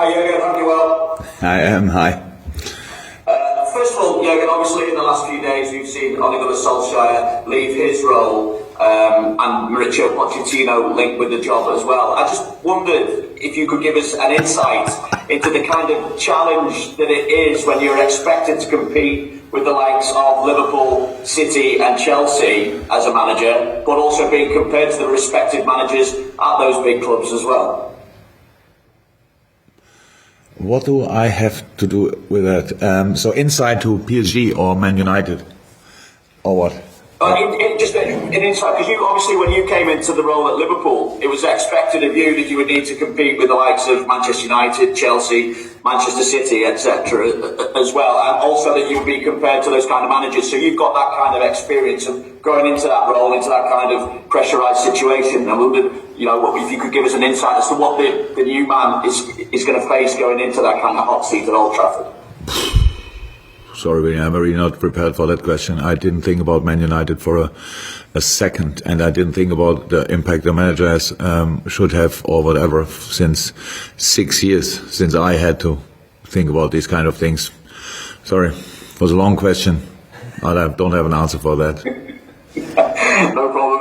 Hi Jurgen, hope you're well. I am, hi. First of all, Jurgen, obviously in the last few days we've seen Ole Gunnar Solskjaer leave his role and Mauricio Pochettino linked with the job as well. I just wondered if you could give us an insight into the kind of challenge that it is when you're expected to compete with the likes of Liverpool, City and Chelsea as a manager, but also being compared to the respective managers at those big clubs as well. What do I have to do with that? So inside to PSG or Man United? Or what? Just an insight, because you obviously when you came into the role at Liverpool, it was expected of you that you would need to compete with the likes of Manchester United, Chelsea, Manchester City, etc. as well, and also that you would be compared to those kind of managers. So you've got that kind of experience of going into that role, into that kind of pressurised situation. I wondered, if you could give us an insight as to what the new man is going to face going into that kind of hot seat at Old Trafford. Sorry, I'm really not prepared for that question. I didn't think about Man United for a second, and I didn't think about the impact the manager has, should have or whatever since 6 years, since I had to think about these kind of things. Sorry, it was a long question. I don't have an answer for that. No problem.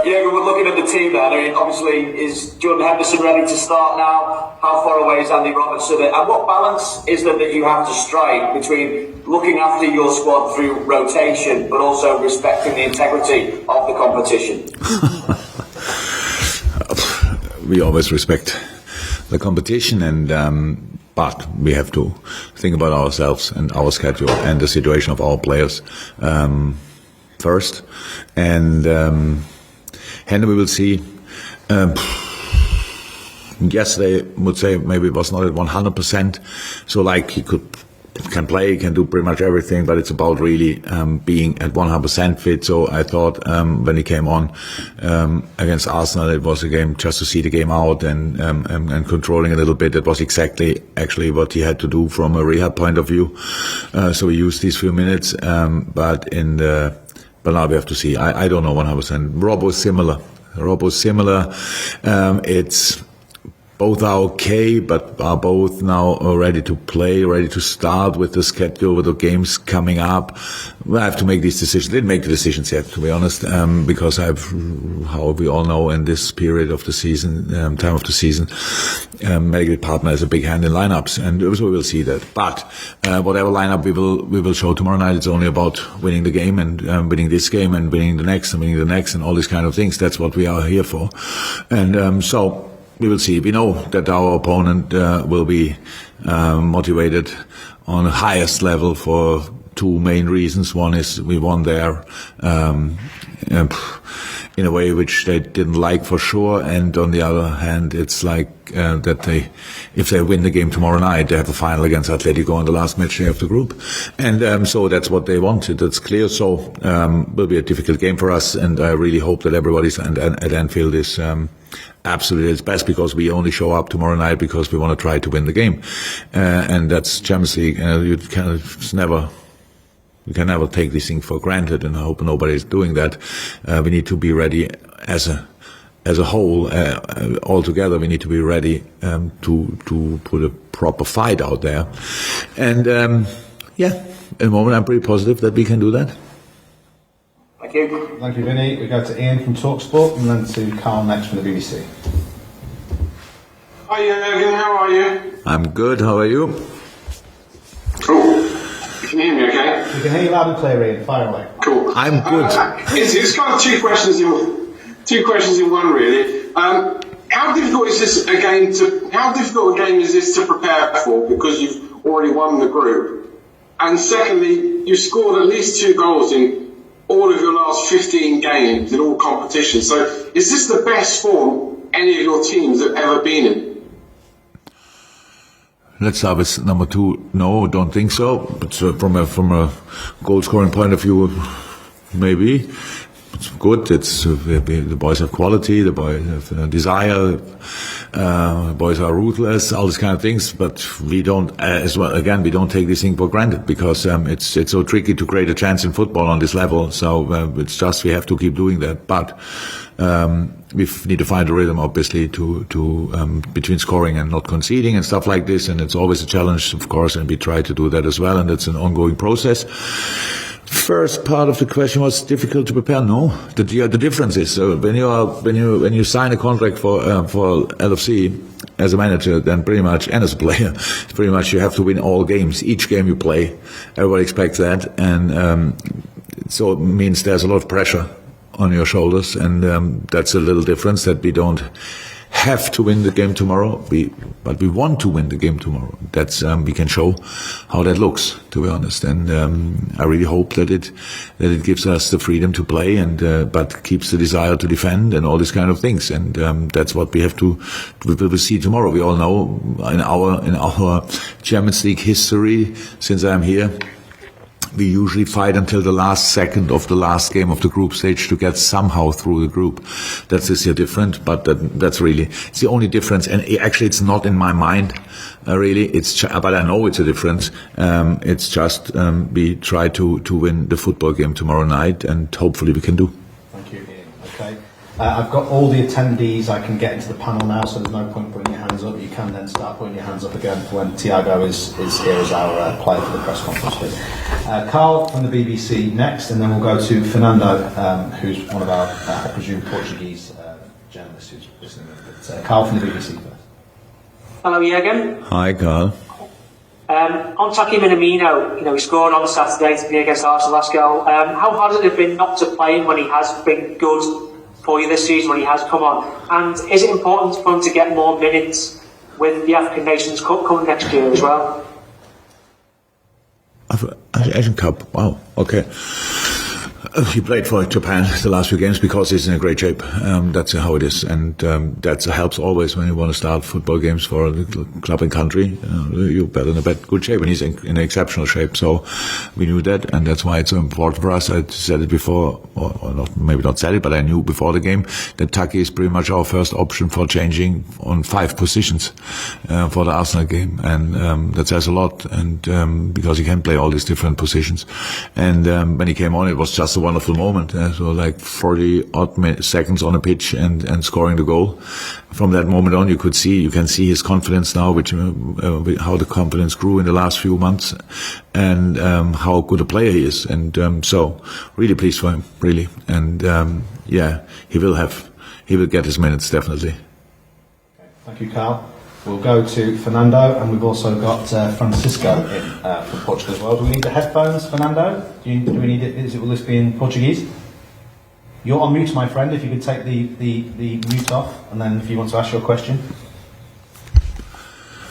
We're looking at the team then. I mean, obviously, is Jordan Henderson ready to start now? How far away is Andy Robertson? And what balance is there that you have to strike between looking after your squad through rotation, but also respecting the integrity of the competition? We always respect the competition, but we have to think about ourselves and our schedule and the situation of our players first. And Henry, we will see. Yesterday, would say maybe it was not at 100%. So he can play, he can do pretty much everything, but it's about really being at 100% fit. So I thought when he came on against Arsenal, it was a game just to see the game out and controlling a little bit. It was exactly actually what he had to do from a rehab point of view. So we used these few minutes, but now we have to see. I don't know 100%. Rob was similar. It's both are okay, but are both now ready to play, ready to start with the schedule, with the games coming up. I have to make these decisions. Didn't make the decisions yet, to be honest, because how we all know, in this period of the season, time of the season, medical department has a big hand in lineups, and so we will see that. But whatever lineup we will show tomorrow night, it's only about winning the game and winning this game and winning the next and winning the next and all these kind of things. That's what we are here for, and so. We will see. We know that our opponent will be motivated on the highest level for two main reasons. One is we won there in a way which they didn't like for sure, and on the other hand, it's that if they win the game tomorrow night, they have a final against Atletico in the last match of the group, and so that's what they wanted. That's clear. So will be a difficult game for us, and I really hope that everybody's at Anfield is absolutely its best, because we only show up tomorrow night because we want to try to win the game, and that's Champions League. You can never take these things for granted, and I hope nobody's doing that. We need to be ready as a whole, all together. We need to be ready to put a proper fight out there, and at the moment I'm pretty positive that we can do that. Thank you. Thank you, Vinny. We go to Ian from TalkSport and then to Carl next from the BBC. Hi Jurgen, how are you? I'm good, how are you? Cool. You can hear me okay? We can hear you loud and clear, Ian. Fire away. Cool. I'm good. It's kind of two questions in one really. How difficult a game is this to prepare for, because you've already won the group? And secondly, you scored at least 2 goals in all of your last 15 games in all competitions. So is this the best form any of your teams have ever been in? Let's start with number 2. No, don't think so. But from a goal scoring point of view, maybe. It's good. The boys have quality. The boys have desire. boys are ruthless, all these kind of things. But we don't, as well. Again, we don't take this thing for granted because it's so tricky to create a chance in football on this level. So it's just we have to keep doing that. But we need to find a rhythm, obviously, to between scoring and not conceding and stuff like this. And it's always a challenge, of course, and we try to do that as well. And it's an ongoing process. First part of the question was difficult to prepare. No, the difference is when you sign a contract for LFC as a manager, then pretty much, and as a player, pretty much you have to win all games. Each game you play, everybody expects that, and so it means there's a lot of pressure on your shoulders, and that's a little difference that we don't have to win the game tomorrow, but we want to win the game tomorrow. That's we can show how that looks, to be honest. And I really hope that it gives us the freedom to play, and but keeps the desire to defend and all these kind of things. And that's what we have to we will see tomorrow. We all know in our Champions League history since I'm here, we usually fight until the last second of the last game of the group stage to get somehow through the group. That's this year different, but that's really, it's the only difference. And actually it's not in my mind, really. But I know it's a difference. It's just, we try to win the football game tomorrow night, and hopefully we can do. Thank you, Ian. Okay. I've got all the attendees. I can get into the panel now, so there's no point putting your hands up. You can then start putting your hands up again when Tiago is here as our player for the press conference. Carl from the BBC next, and then we'll go to Fernando, who's one of our, I presume, Portuguese journalists who's listening. But Carl from the BBC first. Hello, Jurgen. Hi, Carl. On Taki Minamino, he scored on Saturday to be against Arsenal last goal. How hard has it been not to play him when he has been good for you this season, when he has come on? And is it important for him to get more minutes with the African Nations Cup coming next year as well? Asian Cup, wow, okay. He played for Japan the last few games because he's in a great shape. That's how it is, and that helps always when you want to start football games for a little club and country. You're better in good shape, and he's in exceptional shape. So we knew that, and that's why it's so important for us. I said it before, or not, maybe not said it, but I knew before the game that Taki is pretty much our first option for changing on 5 positions for the Arsenal game, and that says a lot. And because he can play all these different positions, and when he came on, it was just a wonderful moment. So like 40 odd seconds on a pitch and scoring the goal. From that moment on, you can see his confidence now, how the confidence grew in the last few months, and how good a player he is. And so really pleased for him, really. And he will get his minutes definitely. Okay. Thank you, Carl. We'll go to Fernando, and we've also got Francisco in from Portugal as well. Do we need the headphones, Fernando? Do we need it? Will this be in Portuguese? You're on mute, my friend. If you could take the mute off, and then if you want to ask your question.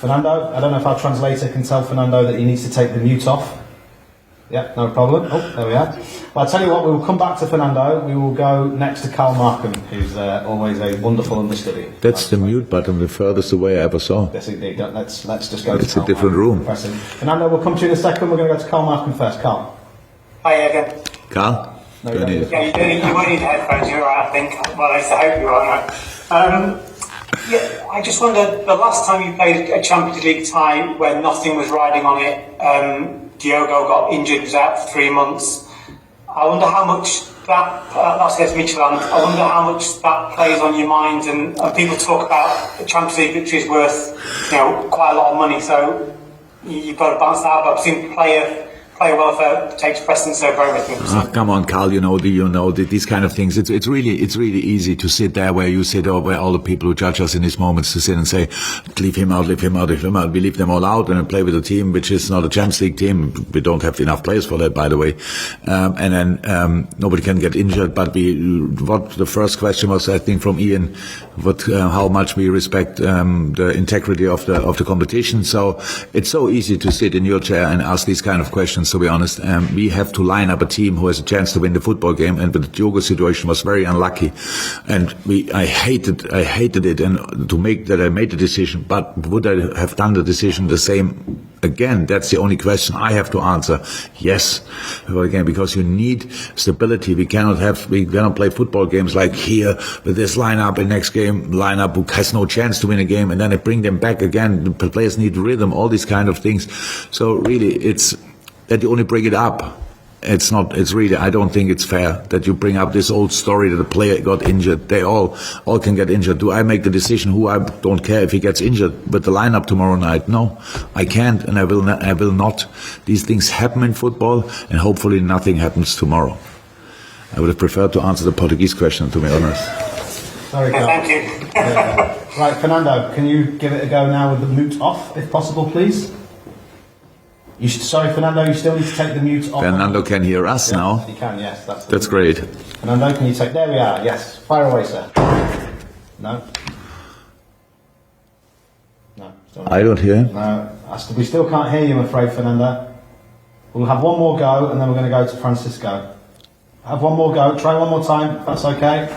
Fernando, I don't know if our translator can tell Fernando that he needs to take the mute off. Yeah, no problem. Oh, there we are. Well, I'll tell you what, we will come back to Fernando. We will go next to Carl Markham, who's always a wonderful understudy. That's the mute button, the furthest away I ever saw. Yes, indeed. Let's just go to It's Carl a different Markham. room. Fernando, we'll come to you in a second. We're going to go to Carl Markham first. Carl. Hi, Jurgen. Carl? No, Do I need it? Yeah, you won't need headphones, you're right, I think. Well, at least I hope you're right. I just wondered, the last time you played a Champions League tie where nothing was riding on it, Diogo got injured, was out for 3 months. I wonder how much that's against Midtjylland, I wonder how much that plays on your mind, and people talk about the Champions League victory is worth, quite a lot of money, so you've got to balance that out, but I've seen player welfare takes precedence over everything. So. Come on, Carl. These kind of things. It's really easy to sit there where you sit, or where all the people who judge us in these moments to sit and say, leave him out. We leave them all out and play with a team which is not a Champions League team. We don't have enough players for that, by the way. And then nobody can get injured. But what the first question was, I think, from Ian, how much we respect the integrity of the competition. So it's so easy to sit in your chair and ask these kind of questions. To be honest, we have to line up a team who has a chance to win the football game, and the Diogo situation was very unlucky, and I hated it, and I made the decision. But would I have done the decision the same again, that's the only question I have to answer. Yes, but again, because you need stability. We cannot play football games like here with this lineup, and next game lineup who has no chance to win a game, and then they bring them back again. The players need rhythm, all these kind of things. So really, it's that you only bring it up. It's really, I don't think it's fair that you bring up this old story that a player got injured. They all can get injured. Do I make the decision who? I don't care if he gets injured with the lineup tomorrow night. No, I can't, and I will not. These things happen in football, and hopefully nothing happens tomorrow. I would have preferred to answer the Portuguese question, to be honest. Sorry, Carl. Thank you. Right, Fernando, can you give it a go now with the mute off, if possible, please? Sorry, Fernando, you still need to take the mute off. Fernando can hear us now. You can, yes. That's great. Fernando, can you take... There we are, yes. Fire away, sir. No. No. I don't hear. No. We still can't hear you, I'm afraid, Fernando. We'll have one more go, and then we're going to go to Francisco. Have one more go. Try one more time, if that's okay.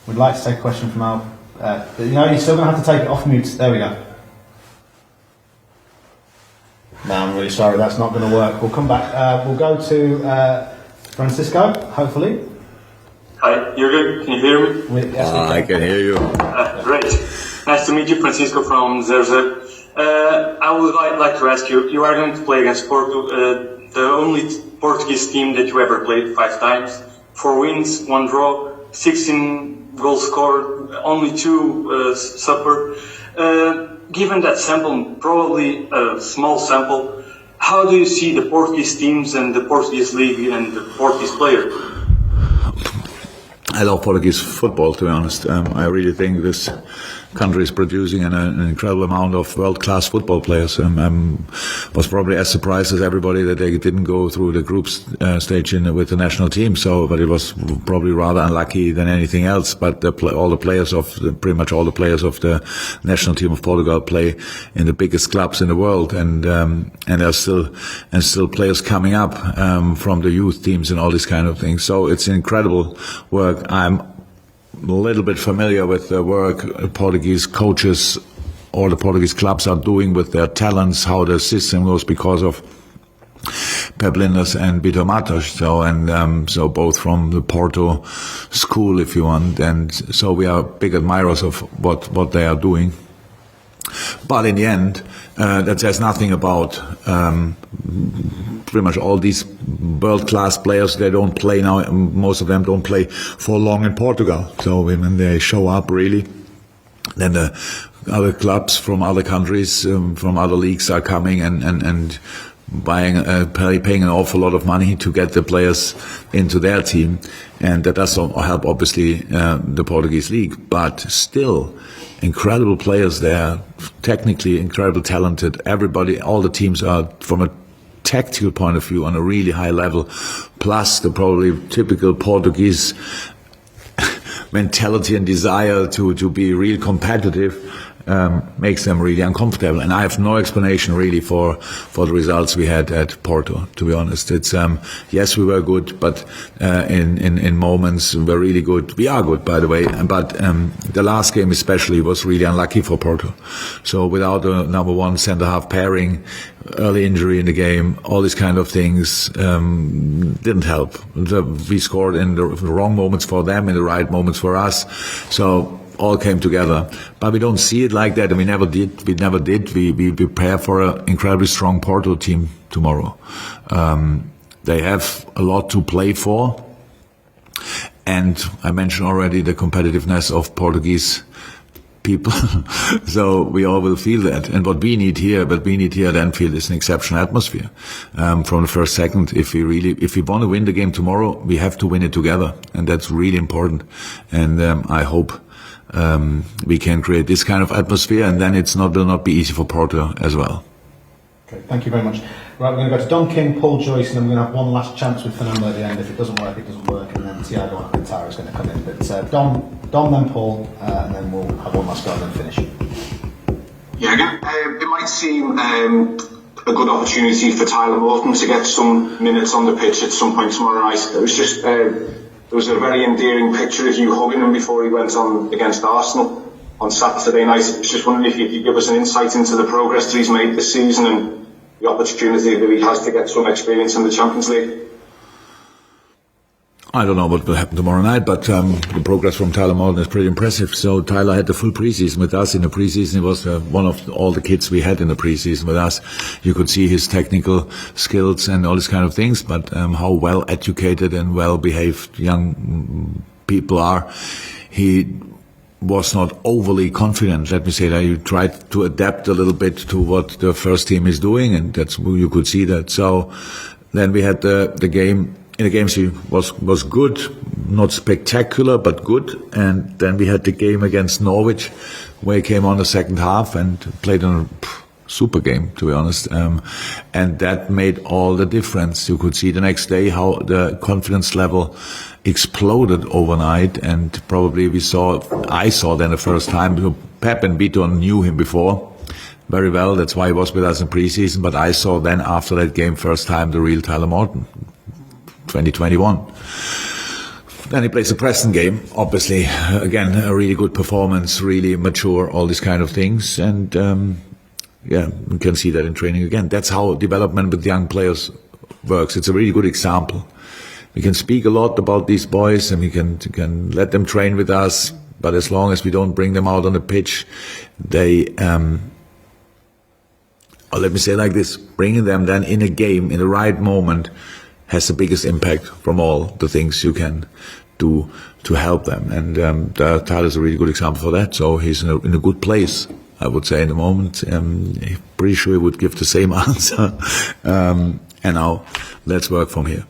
We'd like to take a question from our... you're still going to have to take it off mute. There we go. No, I'm really sorry, that's not going to work. We'll come back. We'll go to Francisco, hopefully. Hi, Jurgen, can you hear me? Yes, I can hear you. Great. Nice to meet you, Francisco from Zerze. I would like to ask you, you are going to play against Porto, the only Portuguese team that you ever played 5 times. 4 wins, 1 draw, 16 goals scored, only 2 suffered. Given that sample, probably a small sample, how do you see the Portuguese teams and the Portuguese league and the Portuguese players? I love Portuguese football, to be honest. I really think this country is producing an incredible amount of world-class football players. Was probably as surprised as everybody that they didn't go through the group stage with the national team. But it was probably rather unlucky than anything else. But pretty much all the players of the national team of Portugal play in the biggest clubs in the world, and there's still players coming up from the youth teams and all these kind of things. So it's incredible work. I'm a little bit familiar with the work Portuguese coaches or the Portuguese clubs are doing with their talents, how the system goes because of Pep Linders and Vitor Matos. So both from the Porto school, if you want, and so we are big admirers of what they are doing. But in the end, that says nothing about pretty much all these world-class players. They don't play now. Most of them don't play for long in Portugal. So when they show up, really, then the other clubs from other countries, from other leagues, are coming and paying an awful lot of money to get the players into their team, and that does help, obviously, the Portuguese league. But still, incredible players there, technically incredible, talented. Everybody, all the teams are, from a tactical point of view, on a really high level. Plus the probably typical Portuguese mentality and desire to be real competitive makes them really uncomfortable. And I have no explanation really for the results we had at Porto, to be honest. It's yes, we were good, but in moments we were really good. We are good, by the way, but the last game especially was really unlucky for Porto. So without a number 1 centre-half pairing, early injury in the game, all these kind of things didn't help. We scored in the wrong moments for them, in the right moments for us. So all came together, but we don't see it like that, and we never did. We prepare for an incredibly strong Porto team tomorrow. They have a lot to play for, and I mentioned already the competitiveness of Portuguese people. So we all will feel that, and what we need here then feel is an exceptional atmosphere from the first second. If we want to win the game tomorrow, we have to win it together, and that's really important. And I hope we can create this kind of atmosphere, and then will not be easy for Porto as well. Okay, thank you very much. Right, we're going to go to Don King, Paul Joyce, and then we're going to have one last chance with Fernando at the end. If it doesn't work, it doesn't work, and then Thiago Alcantara is going to come in. But Don, then Paul, and then we'll have one last go and then finish. Yeah, again, it might seem a good opportunity for Tyler Morton to get some minutes on the pitch at some point tomorrow night. It was just there was a very endearing picture of you hugging him before he went on against Arsenal. on Saturday night. I was just wondering if you could give us an insight into the progress that he's made this season and the opportunity that he has to get some experience in the Champions League. I don't know what will happen tomorrow night, but the progress from Tyler Morton is pretty impressive. So Tyler had the full preseason with us. In the preseason, he was one of all the kids we had in the preseason with us. You could see his technical skills and all these kind of things, but how well educated and well behaved young people are. He was not overly confident, let me say that. He tried to adapt a little bit to what the first team is doing, and that's you could see that. So then we had the game. In the games he was good, not spectacular, but good. And then we had the game against Norwich, where he came on the second half and played a super game, to be honest. And that made all the difference. You could see the next day how the confidence level exploded overnight. And probably I saw then the first time, Pep and Vito knew him before very well. That's why he was with us in preseason. But I saw then after that game, first time, the real Tyler Morton. 2021. Then he plays the Preston game, obviously. Again, a really good performance, really mature, all these kind of things. And you can see that in training again. That's how development with young players works. It's a really good example. We can speak a lot about these boys and we can let them train with us, but as long as we don't bring them out on the pitch, they, or let me say like this, bringing them then in a game in the right moment has the biggest impact from all the things you can do to help them. And Tyler's a really good example for that. So he's in a good place, I would say, in the moment. Pretty sure he would give the same answer. And now let's work from here.